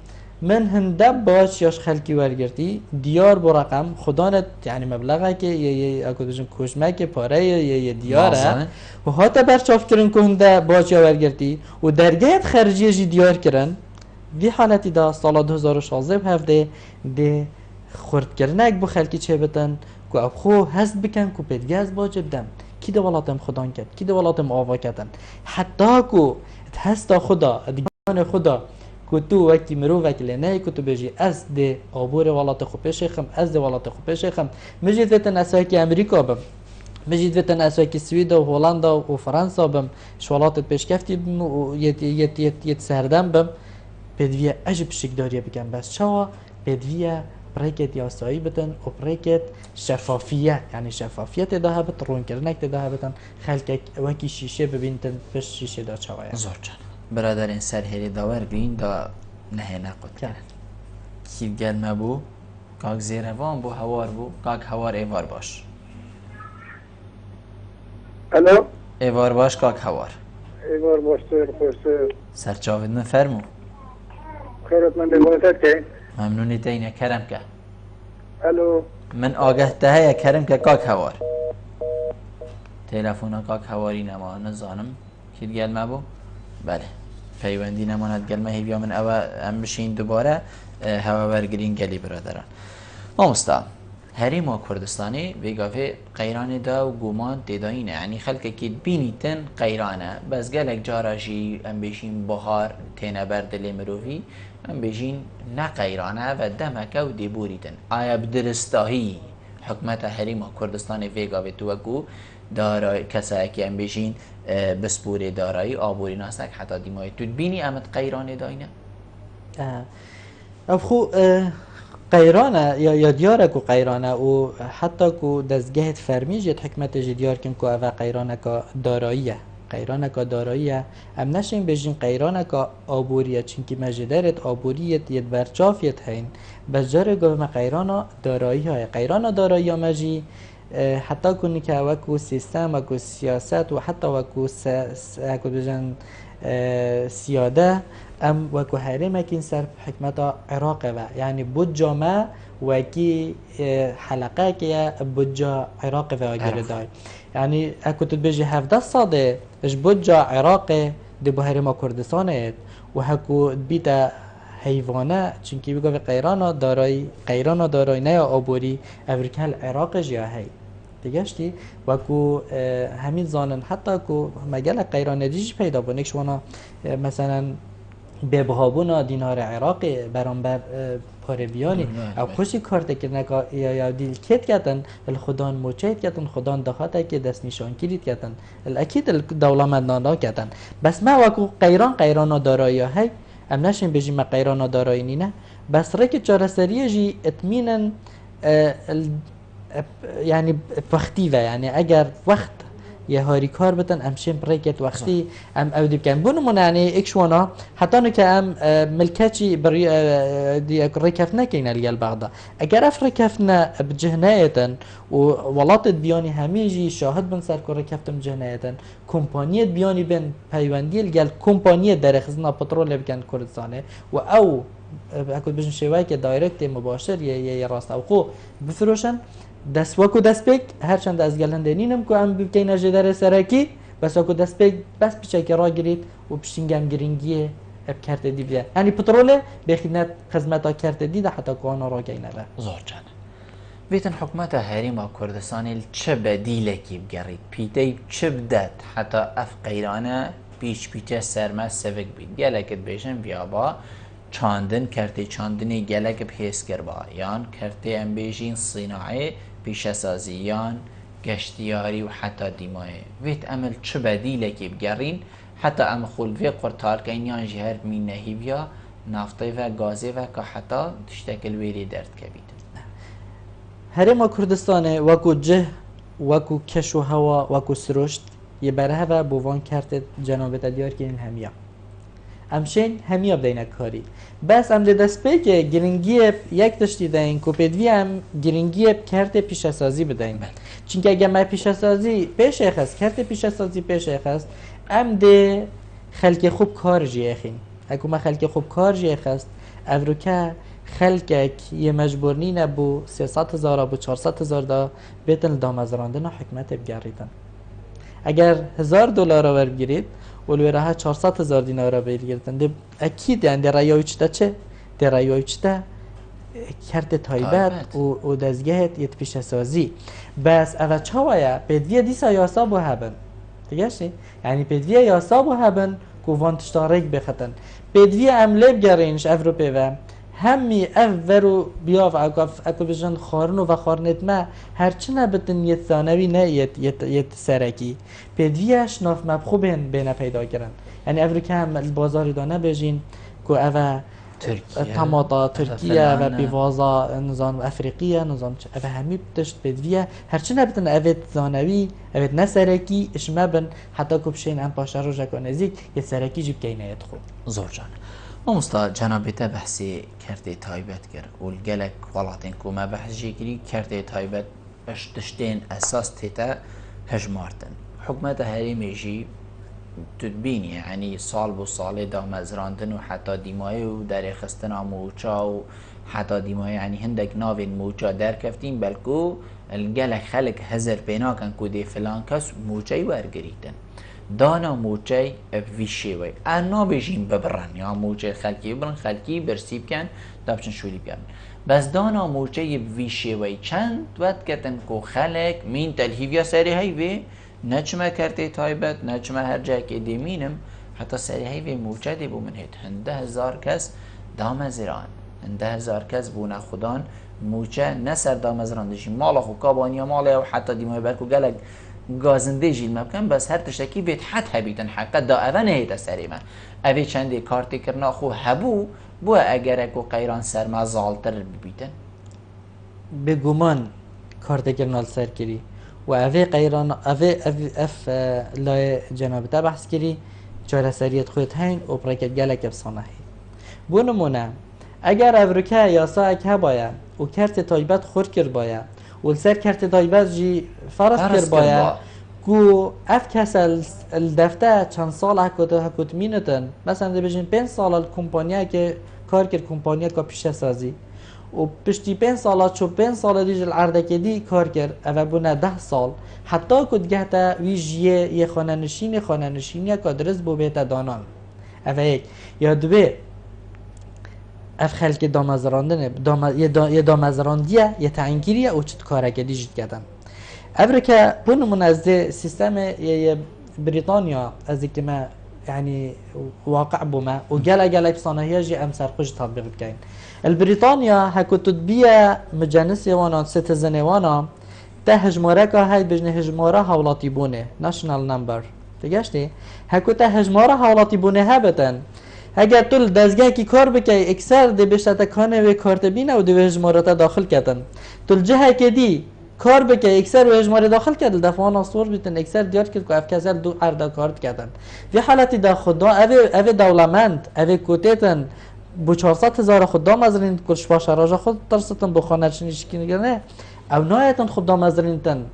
من هنده باش یاش خلکی ورگرتی دیار با رقم خدانت یعنی مبلغه که یه اکودشن کشمه که پاره یه دیاره و هاتا برچاف کرن که هنده باش یا ورگرتی و درگهت خرجیه جی دیار کرن دی حالتی دا سال 2016 هفته ده خورد کرنک بو خلکی چه بتن که اب خو هست بکن که پیدگه از باجه بدم کی ده ولاتم خدان کرد کی ده ولاتم آوا کردن حتی که هست خدا دیگان خدا که تو وقتی مرو وکیل نه که تو بجی از ده آبور ولات خوبش خم از ده ولات خوبش خم مجید وتن اسای که امریکا بم مجید وتن اسای که سوئد و هلند و فرانسه بم شوالات پیش کفتی یت سردم بم بدویه عجب شکداریه بگم بس چوا بدویه برکت یاسایی بتن و برکت شفافیت یعنی شفافیت ده بت رون کردنک ده بتن خلک وکی شیشه ببینتن پش شیشه دا چوایه زور جان برادرین سرهری داور بین دا نه نقد کردن کی گلمه بو کاک زیروان بو هوار بو کاک هوار ایوار باش الو ایوار باش کاک هوار ایوار باش تو خوشته سرچاوید من فرمو خیرت من دلوقتت که ممنونی تینه کرم که الو من آگه دهه کرم که کاک هوار تلفون کاک هواری نما نزانم کی گلمه بو بله پیوندی نماند گلمه هیویا من او ام بشین دوباره هوا برگرین گلی برادران مامستا هریما کردستانی بگاوه قیران دا و گومان دیداینه یعنی خلقه که بینیتن قیرانه بس گلک جاراجی ام بشین بخار تینه بردل مروفی ام بشین نه قیرانه و دمکه و دیبوریتن آیا بدرستاهی حکمت هریما کردستانی بگاوه تو وگو دارای کسایی که ام بشین بسپور دارایی آبوری ناسک حتی دیمای تو بینی امت قیران داینه اب خو قیرانه یا دیاره کو قیرانه و حتی کو دزگهت فرمیجت حکمت دیار کن کو اوه قیرانه کا داراییه قیرانه کا داراییه ام نشین بجین قیرانه کا آبوریه چونکی مجدرت آبوریت ید برچافیت هین بس جاره گوه ما قیرانه دارایی های قیرانه دارایی مجی حتی کنی که وکو سیستم وکو سیاست و حتی وکو بجن سیاده ام وکو حرم کین سر حکمت عراق و یعنی بجا ما وکی حلقه که بجا عراق و آگره دای یعنی اکو تبجی 17 ساده اش بجا عراق دی بو حرم کردستانه و هکو بیتا حیوانه چونکی بگو قیران دارای نه آبوری افریکل عراق جیا هی دیگشتی وکو همین زانن حتی کو مگل قیران دیجی پیدا بونک شونا مثلا به بهابونا دینار عراق برانبر پاره بیانی او خوشی کارت که نکا یا دیل کت کتن الخدان موچیت کتن خدان دخاته که دست نشان کلیت کتن الاکید دولمندانا کتن بس ما وکو قیران دارایی هی ام نشین بجی ما قیران دارایی نینه بس رک چارسریه جی اتمینن یعنی وقتی و یعنی اگر وقت یه هاری کار بتن امشین برکت وقتی ام اودی بکن بونمون یعنی اکشوانا حتی نو که ام ملکتی بری دی رکف نکین الیال بعدا اگر اف رکفنا بجهنایتن و ولات بیانی همیجی شاهد بن سر که رکفتم جهنایتن کمپانیت بیانی بن پیوندی الگل کمپانیت در خزنا پترول بکن کردستانه و او اکود بجن شوی که دایرکت مباشر یه راست او خو بفروشن دست وکو دست بگ هرچند از گلنده نینم که ام بکنه جدر سرکی بس وکو دست بگ بس پیچه که را گرید و پشتینگم گرینگیه اب کرده دی بیا یعنی پتروله بخدمت خدمتا کرده دی ده حتی که آنها را گینه ده زور جانه بیتن حکمت هریما کردستانی چه بدیله کی بگرید پیتی چه بدد حتی اف قیرانه پیچه سرمز سوک بید گلکت بیشن بیابا چاندن کرتی چاندنی گلک بحیث کربا یان کرتی ام بیشین صناعه پیشسازی یان گشتیاری و حتی دیمایه ویت عمل چه بدیله که بگرین حتی ام خلوی قرطار کن یان جهر مین نهیویا نافطه و گازه و که حتی تشتکل ویری درد کبید هرما کردستان وکو جه وکو کش و هوا وکو سروشت یه بره هوا بوان کرد جنابت دیار که این همیا امشین همیا بدین کاری بس ام دست پی که گرینگی یک تشتی دین کوپیدوی هم گرینگی کرد پیش سازی بدین چون که اگه ما پیش سازی پیش اخست کرد پیش سازی پیش اخست ام ده خلق خوب کار جیخین اگه ما خلق خوب کار جیخست افریقا خلقك یه مجبور نینه بو 300,000 بو 400,000 دا بیتن دامزراندن حکمت بگریدن اگر $1,000 ور بگیرید ولویره ها 400,000 دینار بگیرتن ده اکید یعنی در رایوی چتا چه؟ در رایوی چتا کرد تایبت و دزگهت یه پیش سازی بس اوه چاویه پیدویه دیسا یاسا بو هبن دیگه یعنی پیدویه یاسا بو هبن که وانتشتارک بختن پیدویه عمله بگرینش افروپی و همی ورو بیاف اکو بجن خارنو و خارنت ما هرچی نبتن یه ثانوی نه یه سرکی پیدویش ناف مبخو بین پیدا کرن یعنی افریقا هم بازاری دانه بجین که اوه تماطا ترکیه و بیوازا نظام افریقیه نظام اوه همی بتشت پیدویه هرچی نبتن اوه ثانوی اوه نه سرکی اش مبن حتی که بشین ام پاشا رو جکا نزیک یه سرکی جیب که اینه یدخل زور جان مامۆستا جەنابێتە بەحسی کردێ تایبەت کرد و گەلێک وڵاتێن کو ما بەحثی کردی کردێ تایبەت بەش تشتێن ئەساس تێتە هەژمارتن حکومەتە هەرێمێژی تبینی یعنی ساڵ بۆ ساڵێ دامەزراندن و حتا دیمایە و دەرێخستنا موچا و حتا دیمایە ینی هەندێک ناوێن موچا دەرکەفتین بەلکو گەلێک خەلک هەزر پێ ناکەن کو دێ فلان کەس موچەی وەرگریتن دانا موچەی وی شێوەی ئەر نابێژین ببڕن یا موچەی خەلکی ببڕن خەلکی بەرسی بکەن دا بچن شووری بکەن بەس دانا موچەی وی شێوەی چەند دوات کەتن کۆ خەلک مین تەلهیڤیا سەری هەیڤێ نەچمە کەرتێ تایبەت نەچمە هەرجایەکێ دێمینم حتا سەری هەیڤێ موچە دێ بۆ من هێت 100,000 کەس دامەزران 100,000 کەس بوونە خودان موچە نەسەر دامەزراندشی ماڵە خو کابانیا ماڵێ و حتا دیمای بەرک و گەلک گازنده جیل مبکن بس هر تشکی بیت حد هبیتن حقیقت دا اوه نهیده سری من اوه چنده کارتی کرنا خو هبو بو اگر اکو قیران سرما زالتر ببیتن بگومان کارتی کرنا سر کری و اوه قیران اوه اف لای جنابتا بحث کری چاره سریت خود هین و پرکت گلک افسانه هی بو نمونه اگر افریقا یاسا اکه باید و کرت تایبت خور کرد باید و سر کرت تایبت جی فرض کرد باید کو اف کس الدفته چند سال حکوت مینتن مثلا ده بجین 5 سال کمپانیا که کار کرد کمپانیا که پیش سازی و پشتی 5 سال چو 5 سال دیج العرده دی کار کرد او بونه 10 سال حتی کد گهتا ویجیه یه خانه نشینی که درست بو بیت دانان او یک یا دوی اف خلق دامزراندنه یه دامزراندیه یه تعیینگیریه او چت کاره که دیجت کردن افریقا بونمون از سیستم بریتانیا از که ما يعني واقع بوما وقال افسانه جي ام سرخوش تطبيق بكاين البريطانيا هكو تطبيق مجانسي وانا سيتيزن وانا تا هجماركا هاي بجنه هجمارا هولاتي بونه ناشنال نمبر تگشتی هكو تا هجمارا هولاتي بونه هبتن اگر تو دزگاه کی کار بکی اکثر دی بشتا کانه و کارتبینه و دی هجمارات داخل کردن تو جهه که دی کار بکی اکثر و هجماره داخل کرد دفعان اصور بیتن اکثر دیار کرد که افکازل دو اردا کارت کردن وی حالتی دا خدا اوه دولمند اوه کوتیتن بو 400,000 خدا مزرین کلش باش راجا خود ترستن بو خانه چنیش کنه او نایتن خدا مزرینتن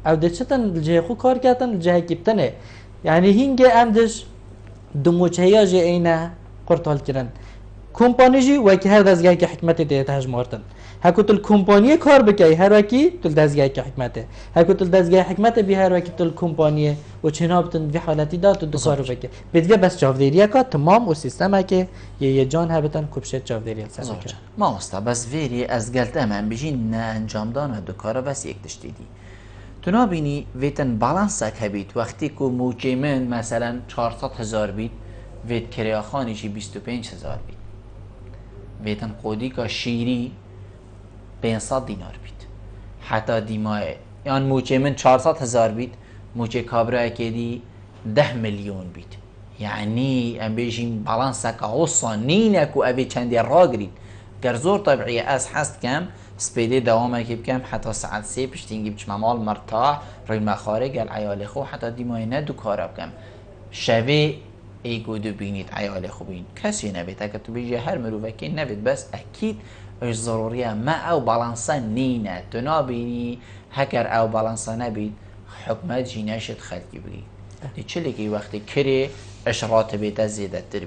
او دچتن جه خو کار کردن جه کیپتنه یعنی هینگ امدش دموچهیا جه اینه قرطال کردن کمپانی جی و که هر دزگاه که حکمت دیت هجمارتن هکو تل کمپانی کار بکی هر وکی تل دزگاه که حکمته هکو تل دزگاه حکمته بی هر وکی تل کمپانی و چنابتن وی حالتی داد تو دکارو بکی بدگه بس جاودیریه که تمام و سیستمه که یه جان هبتن کبشت جاودیریه سر بکن ما مستا بس ویری از گلت امن بجین نه انجام دانه دکارو بس یک تشتیدی تو نابینی ویتن بالانسک هبید وقتی که موچه من مثلا 400,000 بید ویت کریاخانیشی 25,000 بید ویتن قودی که شیری 500 دینار بید حتی دیمای یعنی موچه من 400,000 بید موچه کابرای که دی 10 میلیون بید یعنی ام بیشیم بالانسک آوسا نینه که اوی چندی را گرید گر زور طبیعی از هست کم سپیده دوام کی بکم حتی ساعت 3 پشتینگی بچم مال مرتاح روی مخارج گل عیال خو حتی دیمای نه دو کار بکم شوی ایگو دو بینید عیال خوبین کسی نبید اگه تو بیجی هر مروفکی نبید بس اکید اش ضروریه ما او بالانسا نینه تو نابینی هکر او بالانسا نبید حکمت جی نشد خلقی بگی دی چلی که وقتی کری اشرات بیت زیده تر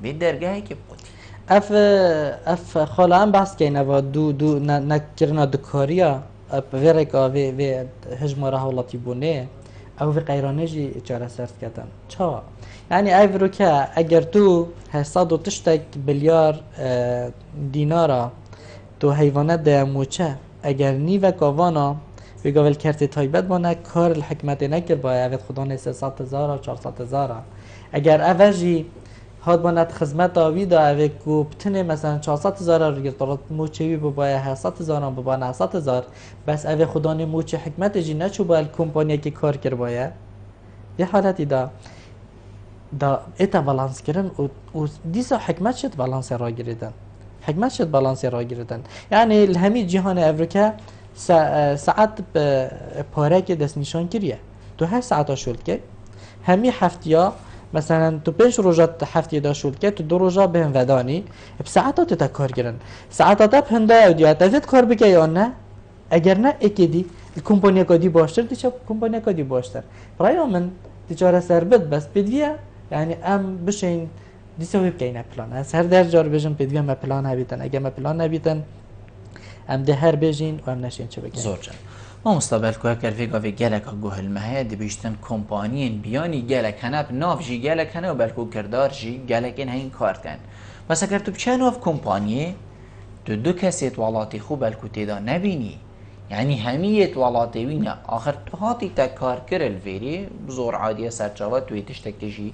بید درگاهی که بودی اف خاله هم بحث که اینه دو نکرنا دکاریا ویرکا وی هجماره حالتی بونه او وی قیرانه جی چاره سرد کتن چا؟ یعنی ایورو که اگر تو 800 بیلیار دینارا تو حیوانات ده موچه اگر نیوه کوانا بگاول کرتی تایبت بانه کار الحکمت نکر باید اوید خدا نیسه 100,000 و 400,000 اگر اوجی هاد باند خدمت آویدا اوید کو بتنه مثلا 400,000 رو گرد موچهوی بباید 800,000 بباید 900,000 بس اوید خدا نی موچه حکمت جی نچو باید کمپانیا که کار کر باید یه حالتی دا ایتا بالانس کردن و دیسا حکمت شد بالانس را گردن حکمت شد بالانس را گردن یعنی الهمی جهان افریقا ساعت پاره که دست نشان کریه تو 8 ساعت شد که همی هفتیا مثلا تو 5 روزات هفتی دا شد که تو 2 روزا به هم ودانی بساعتات تا کار کردن ساعتات به هنده اودیا تفید کار بگه یا نه اگر نه اکیدی کمپانیا کدی باشتر دیشب کمپانیا کدی باشتر برای من تجاره سربت بس بدویه یعنی ام بشین دیسوی بکینه پلان از هر درجار بجن بدویه ما پلان هبیتن اگه ما پلان نبیتن ام ده هر بجین و ام نشین چه بکن زور جان ما مستقبل که کردی که گلک گوهل مهیا دی بیشتن کمپانیان بیانی گلک هنب ناف جی گلک هنب و بلکو کردار جی گلک این هین کار کن بس اگر تو بچه ناف کمپانیه دو کسی توالاتی خوب بلکو تیدا نبینی یعنی همیت والاتی وینه آخر تو هاتی تا کار کرل ویری زور عادیه سرچاوه توی تشتکتشی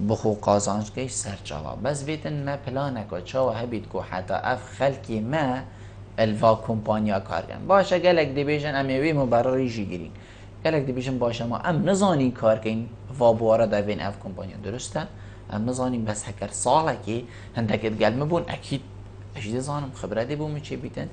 بخو قازانش که سرچاوه بس ویتن ما پلانه که چاوه هبید که حتی اف خلکی ما الوا کمپانیا کار کن باشه گلک دی بیشن امیوی مبرری جی گیرین گلک دی بیشن باشه ما ام نزانی کار کن و بواره دا بین اف کمپانیا درسته ام نزانیم بس هکر ساله که هندکت گل مبون اکید اشید زانم خبرتی بومی چی بیتن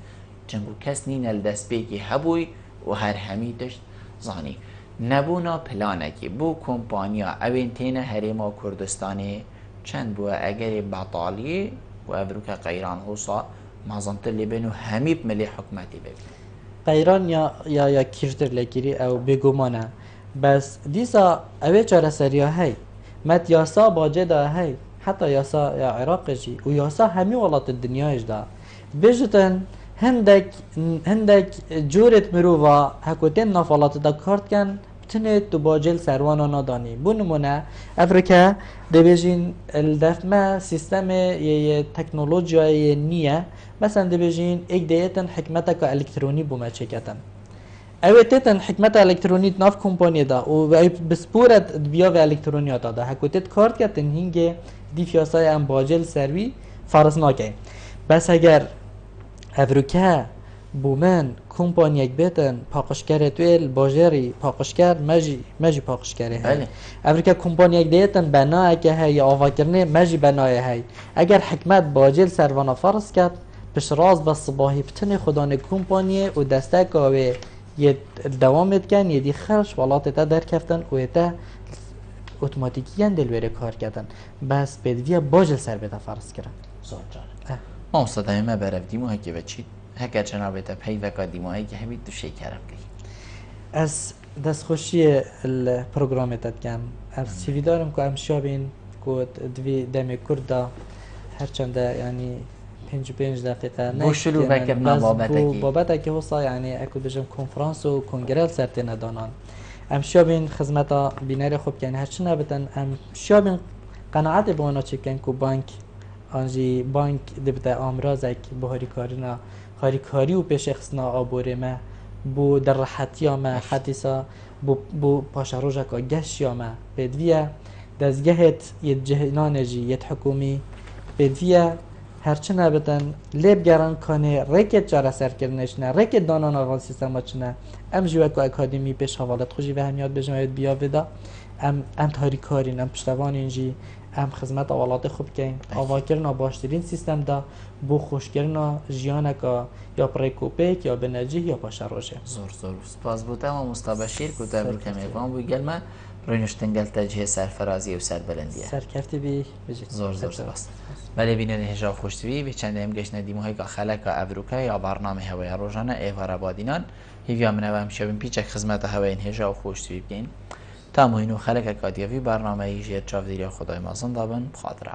چنگو کس نین الدست بیگی هبوی و هر همیتش زانی نبونا پلانه که بو کمپانیا اوین تینه هریما کردستانی چند بو اگر بطالی و افروکا قیران حوصا مازنتر لیبنو همیب ملی حکمتی ببین قیران یا کشتر لگیری او بگمانه بس دیسا اوی چاره سریا هی مت یاسا باجه دا هی حتی یاسا یا عراق جی و یاسا همی ولات دنیایش دا بجتن هندک جورت مروفا هکوتین نافالات دا کارت کن بتنه تو باجل سروانا نادانی بو نمونه افریقا دبیجین الدفمه سیستم یه تکنولوژیای نیه مثلا دبیجین ایک دیتن حکمتا که الکترونی بومه چکتن اوه تیتن حکمت الکترونی ناف کمپانی دا و بسپورت بیا و الکترونی دا هکوتیت کارت کتن هنگه دی فیاسای ام باجل سروی فرض ناکه بس اگر افریقا بومن کمپانی یک بیتن پاکشگر توی باجری پاکشگر مجی پاکشگری هی افریقا کمپانی یک دیتن بنای که هی آواکرنه مجی بنای هی اگر حکمت باجل سروانا فرض کرد پش راز و صباحی بتنی خدانه کمپانی و دسته که یه دوامت کن یه دی خرش والات تا در کفتن و تا اتوماتیکی دلوری کار کردن بس بدویه باجل سر بیتا فرض کردن زور جان ما مصدقه ما برفدیم و هکی بچید هکر جنابتا پیوکا دیمایی که همید دو شی کرم گی از دست خوشی الپروگرامتت کم از سیوی دارم که امشا بین که دوی دم کرده هرچنده یعنی 5 دقیقه بوشلو بکرنا بابتا که حصا یعنی اکو بجم کنفرانس و کنگرل سرتی ندانان امشا بین خدمتا بیناری خوب کنی هرچی نبتن امشا بین قناعت بوانا چی کن که بانک آنجی بانک دبتا آمرازک بهاری کارینا خاری کاری و پیش اخصنا آبوره ما بو در راحتی ما حدیثا بو پاشا روژا که گشت ما بدویه دزگهت ید جهنانجی ید حکومی بدویه هرچه نبتن لیب گران کنه ریکت جاره سر کرنش نه ریکت دانان آغان سیستم چنه ام جوه که اکادمی پیش حوالت خوشی و همیاد بجمعید بیا ودا ام تاریکارین ام پشتوانین جی ام خدمت اولاد خوب کن آواکرنا باشترین سیستم دا بو خوشکرنا جیانکا یا پریکوپیک یا بنجی یا پاشروشه زور سپاس بوده و مستبشیر که در برکم ایوان بوی گلمه روینشتنگل تجهیه سرفرازی و سربلندیه سرکرتی بی بجید زور سپاس بله بینر هجا خوشتوی به چند هم گشنه دیموهای که خلق افروکه یا برنامه هوای روزانه ایوارا بادینان هیویا منو هم شبین پیچک خدمت هوای هجا خوشتوی بگین تا مهینو خلق کادیوی برنامه ایجاد چاودیری خدای مازن دابن بخاطره